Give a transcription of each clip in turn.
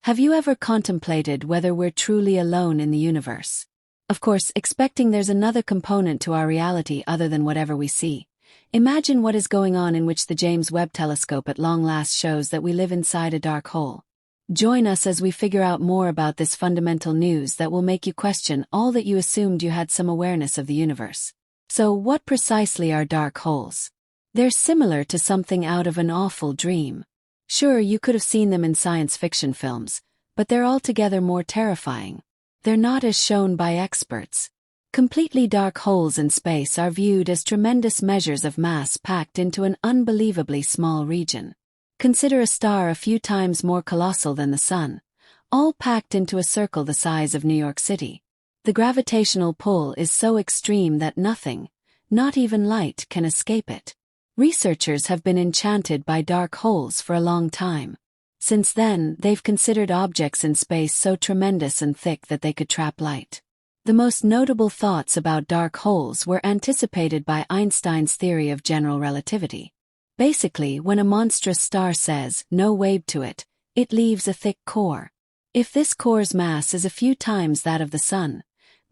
Have you ever contemplated whether we're truly alone in the universe? Of course, expecting there's another component to our reality other than whatever we see. Imagine what is going on in which the James Webb Telescope at long last shows that we live inside a dark hole. Join us as we figure out more about this fundamental news that will make you question all that you assumed you had some awareness of the universe. So, what precisely are dark holes? They're similar to something out of an awful dream. Sure, you could have seen them in science fiction films, but they're altogether more terrifying. They're not as shown by experts. Completely dark holes in space are viewed as tremendous measures of mass packed into an unbelievably small region. Consider a star a few times more colossal than the Sun, all packed into a circle the size of New York City. The gravitational pull is so extreme that nothing, not even light, can escape it. Researchers have been enchanted by dark holes for a long time. Since then, they've considered objects in space so tremendous and thick that they could trap light. The most notable thoughts about dark holes were anticipated by Einstein's theory of general relativity. Basically, when a monstrous star says, "no wave to it," it leaves a thick core. If this core's mass is a few times that of the Sun,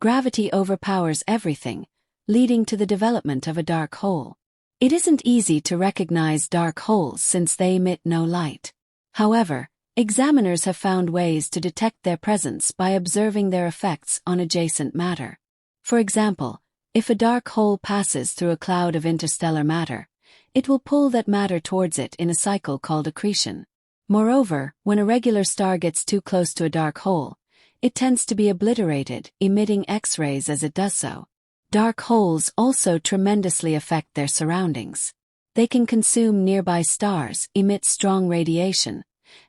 gravity overpowers everything, leading to the development of a dark hole. It isn't easy to recognize dark holes since they emit no light. However, examiners have found ways to detect their presence by observing their effects on adjacent matter. For example, if a dark hole passes through a cloud of interstellar matter, it will pull that matter towards it in a cycle called accretion. Moreover, when a regular star gets too close to a dark hole, it tends to be obliterated, emitting X-rays as it does so. Dark holes also tremendously affect their surroundings. They can consume nearby stars, emit strong radiation,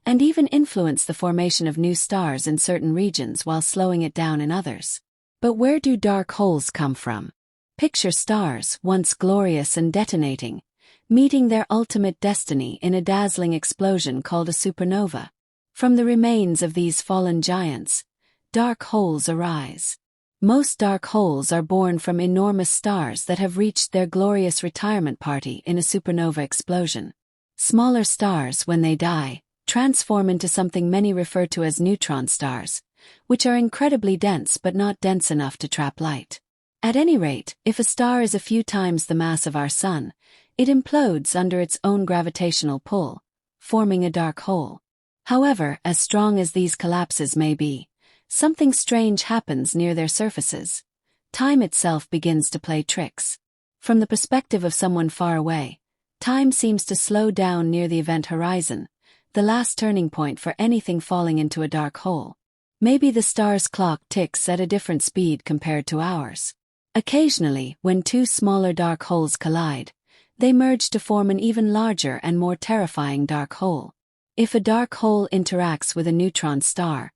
and even influence the formation of new stars in certain regions while slowing it down in others. But where do dark holes come from? Picture stars, once glorious and detonating, meeting their ultimate destiny in a dazzling explosion called a supernova. From the remains of these fallen giants, dark holes arise. Most dark holes are born from enormous stars that have reached their glorious retirement party in a supernova explosion. Smaller stars, when they die, transform into something many refer to as neutron stars, which are incredibly dense but not dense enough to trap light. At any rate, if a star is a few times the mass of our Sun, it implodes under its own gravitational pull, forming a dark hole. However, as strong as these collapses may be, something strange happens near their surfaces. Time itself begins to play tricks. From the perspective of someone far away, time seems to slow down near the event horizon, the last turning point for anything falling into a dark hole. Maybe the star's clock ticks at a different speed compared to ours. Occasionally, when two smaller dark holes collide, they merge to form an even larger and more terrifying dark hole. If a dark hole interacts with a neutron star,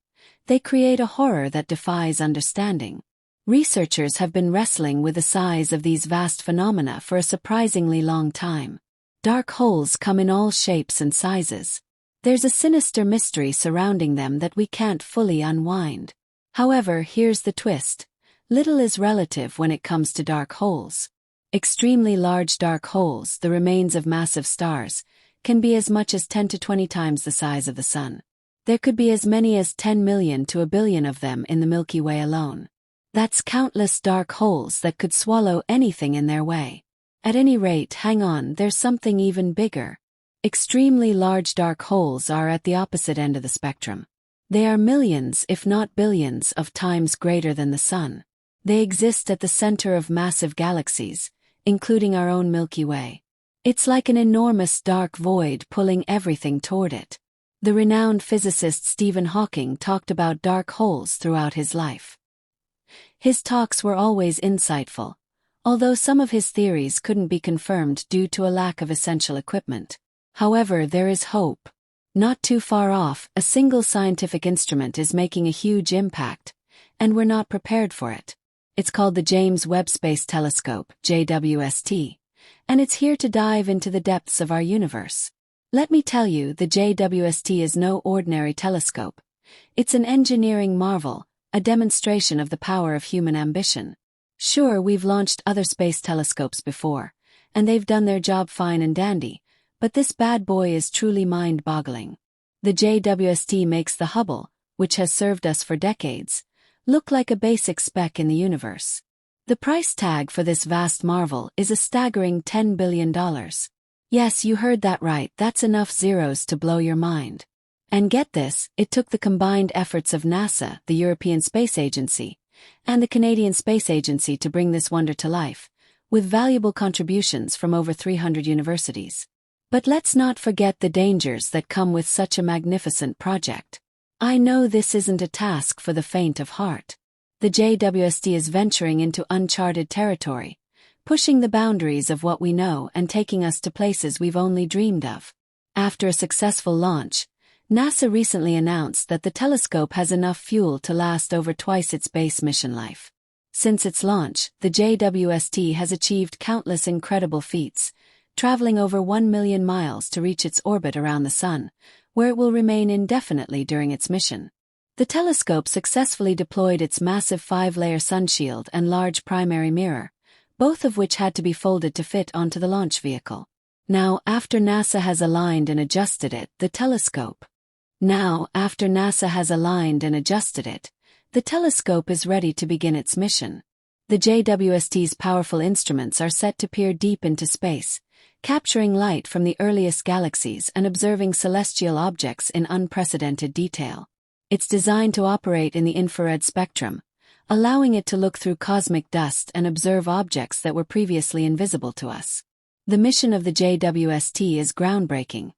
they create a horror that defies understanding. Researchers have been wrestling with the size of these vast phenomena for a surprisingly long time. Dark holes come in all shapes and sizes. There's a sinister mystery surrounding them that we can't fully unwind. However, here's the twist. Little is relative when it comes to dark holes. Extremely large dark holes, the remains of massive stars, can be as much as 10 to 20 times the size of the Sun. There could be as many as 10 million to a billion of them in the Milky Way alone. That's countless dark holes that could swallow anything in their way. At any rate, hang on, there's something even bigger. Extremely large dark holes are at the opposite end of the spectrum. They are millions, if not billions, of times greater than the Sun. They exist at the center of massive galaxies, including our own Milky Way. It's like an enormous dark void pulling everything toward it. The renowned physicist Stephen Hawking talked about dark holes throughout his life. His talks were always insightful, although some of his theories couldn't be confirmed due to a lack of essential equipment. However, there is hope. Not too far off, a single scientific instrument is making a huge impact, and we're not prepared for it. It's called the James Webb Space Telescope, JWST, and it's here to dive into the depths of our universe. Let me tell you, the JWST is no ordinary telescope. It's an engineering marvel, a demonstration of the power of human ambition. Sure, we've launched other space telescopes before, and they've done their job fine and dandy, but this bad boy is truly mind-boggling. The JWST makes the Hubble, which has served us for decades, look like a basic speck in the universe. The price tag for this vast marvel is a staggering $10 billion. Yes, you heard that right, that's enough zeros to blow your mind. And get this, it took the combined efforts of NASA, the European Space Agency, and the Canadian Space Agency to bring this wonder to life, with valuable contributions from over 300 universities. But let's not forget the dangers that come with such a magnificent project. I know this isn't a task for the faint of heart. The JWST is venturing into uncharted territory, pushing the boundaries of what we know and taking us to places we've only dreamed of. After a successful launch, NASA recently announced that the telescope has enough fuel to last over twice its base mission life. Since its launch, the JWST has achieved countless incredible feats, traveling over 1 million miles to reach its orbit around the Sun, where it will remain indefinitely during its mission. The telescope successfully deployed its massive 5-layer sunshield and large primary mirror, both of which had to be folded to fit onto the launch vehicle. Now, after NASA has aligned and adjusted it, the telescope is ready to begin its mission. The JWST's powerful instruments are set to peer deep into space, capturing light from the earliest galaxies and observing celestial objects in unprecedented detail. It's designed to operate in the infrared spectrum, allowing it to look through cosmic dust and observe objects that were previously invisible to us. The mission of the JWST is groundbreaking.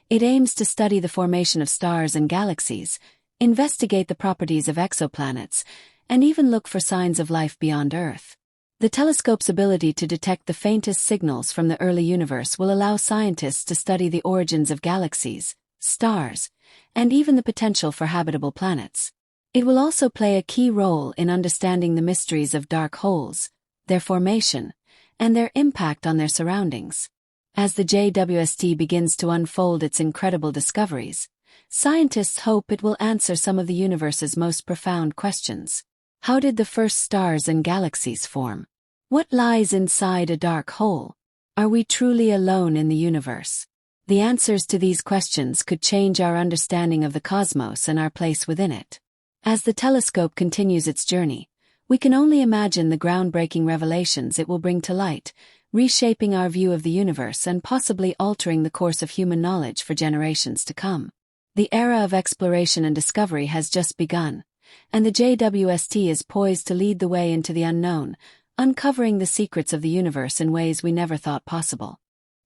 It aims to study the formation of stars and galaxies, investigate the properties of exoplanets, and even look for signs of life beyond Earth. The telescope's ability to detect the faintest signals from the early universe will allow scientists to study the origins of galaxies, stars, and even the potential for habitable planets. It will also play a key role in understanding the mysteries of dark holes, their formation, and their impact on their surroundings. As the JWST begins to unfold its incredible discoveries, scientists hope it will answer some of the universe's most profound questions. How did the first stars and galaxies form? What lies inside a dark hole? Are we truly alone in the universe? The answers to these questions could change our understanding of the cosmos and our place within it. As the telescope continues its journey, we can only imagine the groundbreaking revelations it will bring to light, reshaping our view of the universe and possibly altering the course of human knowledge for generations to come. The era of exploration and discovery has just begun, and the JWST is poised to lead the way into the unknown, uncovering the secrets of the universe in ways we never thought possible.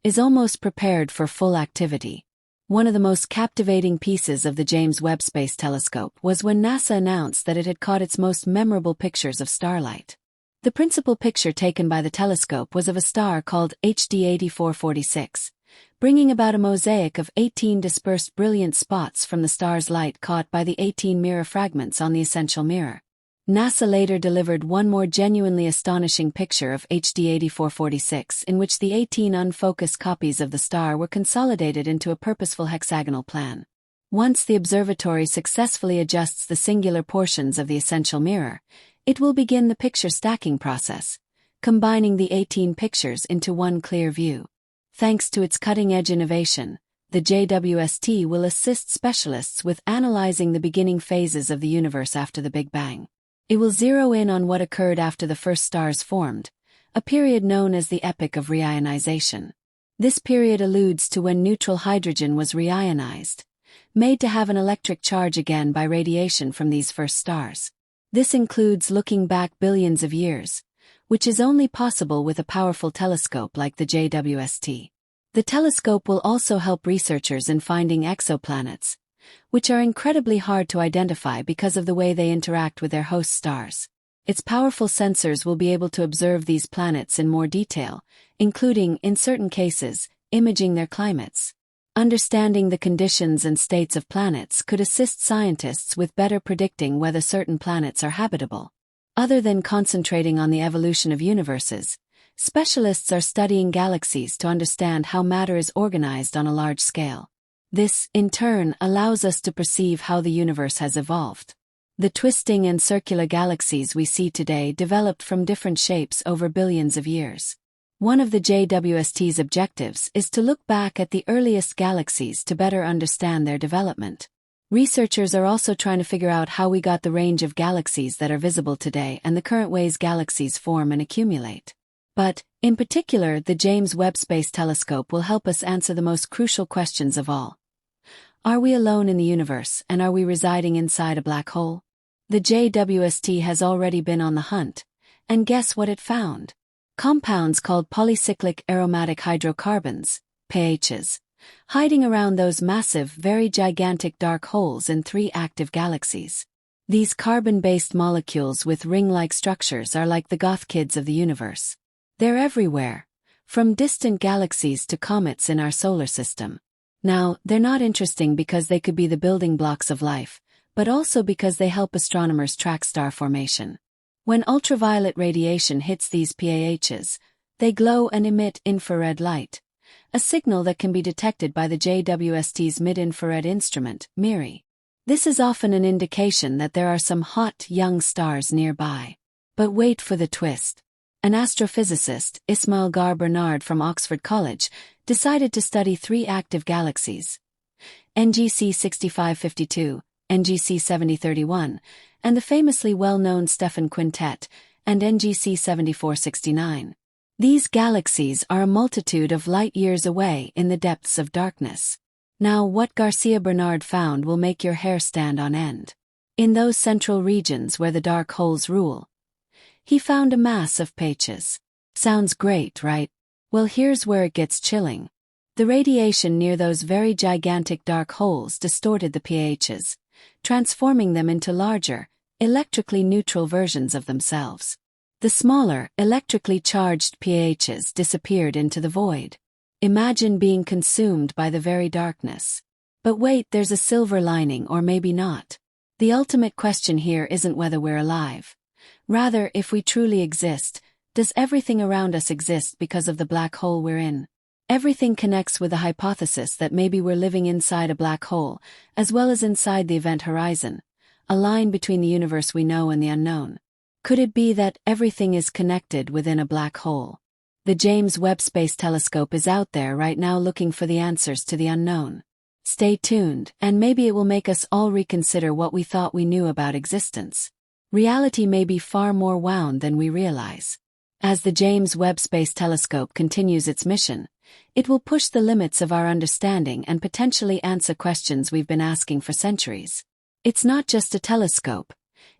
Is almost prepared for full activity. One of the most captivating pieces of the James Webb Space Telescope was when NASA announced that it had caught its most memorable pictures of starlight. The principal picture taken by the telescope was of a star called HD 8446, bringing about a mosaic of 18 dispersed brilliant spots from the star's light caught by the 18 mirror fragments on the essential mirror. NASA later delivered one more genuinely astonishing picture of HD 8446 in which the 18 unfocused copies of the star were consolidated into a purposeful hexagonal plan. Once the observatory successfully adjusts the singular portions of the essential mirror, it will begin the picture stacking process, combining the 18 pictures into one clear view. Thanks to its cutting-edge innovation, the JWST will assist specialists with analyzing the beginning phases of the universe after the Big Bang. It will zero in on what occurred after the first stars formed, a period known as the epoch of reionization. This period alludes to when neutral hydrogen was reionized, made to have an electric charge again by radiation from these first stars. This includes looking back billions of years, which is only possible with a powerful telescope like the JWST. The telescope will also help researchers in finding exoplanets, which are incredibly hard to identify because of the way they interact with their host stars. Its powerful sensors will be able to observe these planets in more detail, including, in certain cases, imaging their climates. Understanding the conditions and states of planets could assist scientists with better predicting whether certain planets are habitable. Other than concentrating on the evolution of universes, specialists are studying galaxies to understand how matter is organized on a large scale. This, in turn, allows us to perceive how the universe has evolved. The twisting and circular galaxies we see today developed from different shapes over billions of years. One of the JWST's objectives is to look back at the earliest galaxies to better understand their development. Researchers are also trying to figure out how we got the range of galaxies that are visible today and the current ways galaxies form and accumulate. But, in particular, the James Webb Space Telescope will help us answer the most crucial questions of all. Are we alone in the universe, and are we residing inside a black hole? The JWST has already been on the hunt, and guess what it found? Compounds called polycyclic aromatic hydrocarbons, PAHs, hiding around those massive, very gigantic dark holes in 3 active galaxies. These carbon-based molecules with ring-like structures are like the goth kids of the universe. They're everywhere, from distant galaxies to comets in our solar system. Now, they're not interesting because they could be the building blocks of life, but also because they help astronomers track star formation. When ultraviolet radiation hits these PAHs, they glow and emit infrared light, a signal that can be detected by the JWST's mid-infrared instrument, MIRI. This is often an indication that there are some hot, young stars nearby. But wait for the twist. An astrophysicist, Ismail Gar Bernard from Oxford College, decided to study 3 active galaxies: NGC 6552, NGC 7031, and the famously well-known Stephan Quintet, and NGC 7469. These galaxies are a multitude of light-years away in the depths of darkness. Now, what Garcia Bernard found will make your hair stand on end. In those central regions where the dark holes rule, he found a mass of PAHs. Sounds great, right? Well, here's where it gets chilling. The radiation near those very gigantic dark holes distorted the PAHs, transforming them into larger, electrically neutral versions of themselves. The smaller, electrically charged PAHs disappeared into the void. Imagine being consumed by the very darkness. But wait, there's a silver lining, or maybe not. The ultimate question here isn't whether we're alive. Rather, if we truly exist, does everything around us exist because of the black hole we're in? Everything connects with the hypothesis that maybe we're living inside a black hole, as well as inside the event horizon, a line between the universe we know and the unknown. Could it be that everything is connected within a black hole? The James Webb Space Telescope is out there right now looking for the answers to the unknown. Stay tuned, and maybe it will make us all reconsider what we thought we knew about existence. Reality may be far more wound than we realize. As the James Webb Space Telescope continues its mission, it will push the limits of our understanding and potentially answer questions we've been asking for centuries. It's not just a telescope.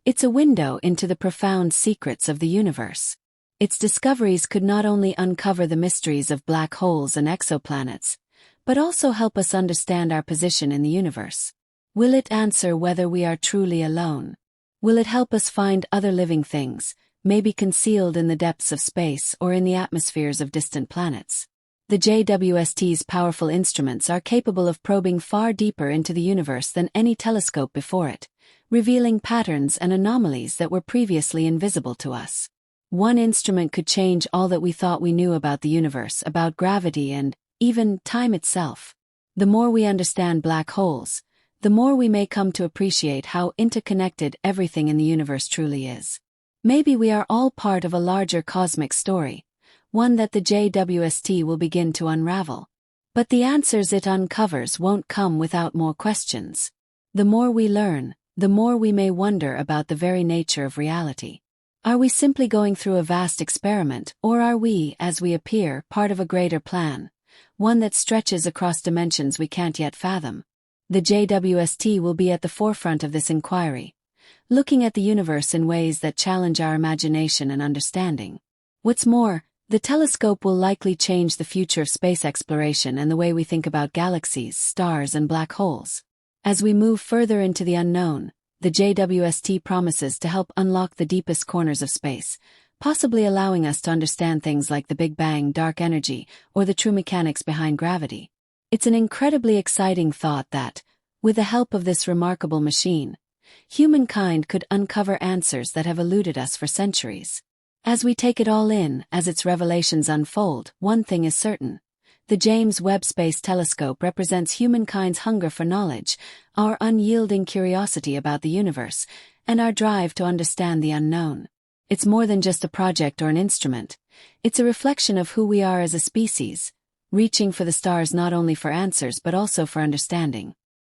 It's a window into the profound secrets of the universe. Its discoveries could not only uncover the mysteries of black holes and exoplanets, but also help us understand our position in the universe. Will it answer whether we are truly alone? Will it help us find other living things, maybe concealed in the depths of space or in the atmospheres of distant planets? The JWST's powerful instruments are capable of probing far deeper into the universe than any telescope before it, revealing patterns and anomalies that were previously invisible to us. One instrument could change all that we thought we knew about the universe, about gravity and even time itself. The more we understand black holes, the more we may come to appreciate how interconnected everything in the universe truly is. Maybe we are all part of a larger cosmic story, one that the JWST will begin to unravel. But the answers it uncovers won't come without more questions. The more we learn, the more we may wonder about the very nature of reality. Are we simply going through a vast experiment, or are we, as we appear, part of a greater plan, one that stretches across dimensions we can't yet fathom? The JWST will be at the forefront of this inquiry, looking at the universe in ways that challenge our imagination and understanding. What's more, the telescope will likely change the future of space exploration and the way we think about galaxies, stars, and black holes. As we move further into the unknown, the JWST promises to help unlock the deepest corners of space, possibly allowing us to understand things like the Big Bang, dark energy, or the true mechanics behind gravity. It's an incredibly exciting thought that, with the help of this remarkable machine, humankind could uncover answers that have eluded us for centuries. As we take it all in, as its revelations unfold, one thing is certain. The James Webb Space Telescope represents humankind's hunger for knowledge, our unyielding curiosity about the universe, and our drive to understand the unknown. It's more than just a project or an instrument. It's a reflection of who we are as a species, reaching for the stars not only for answers but also for understanding.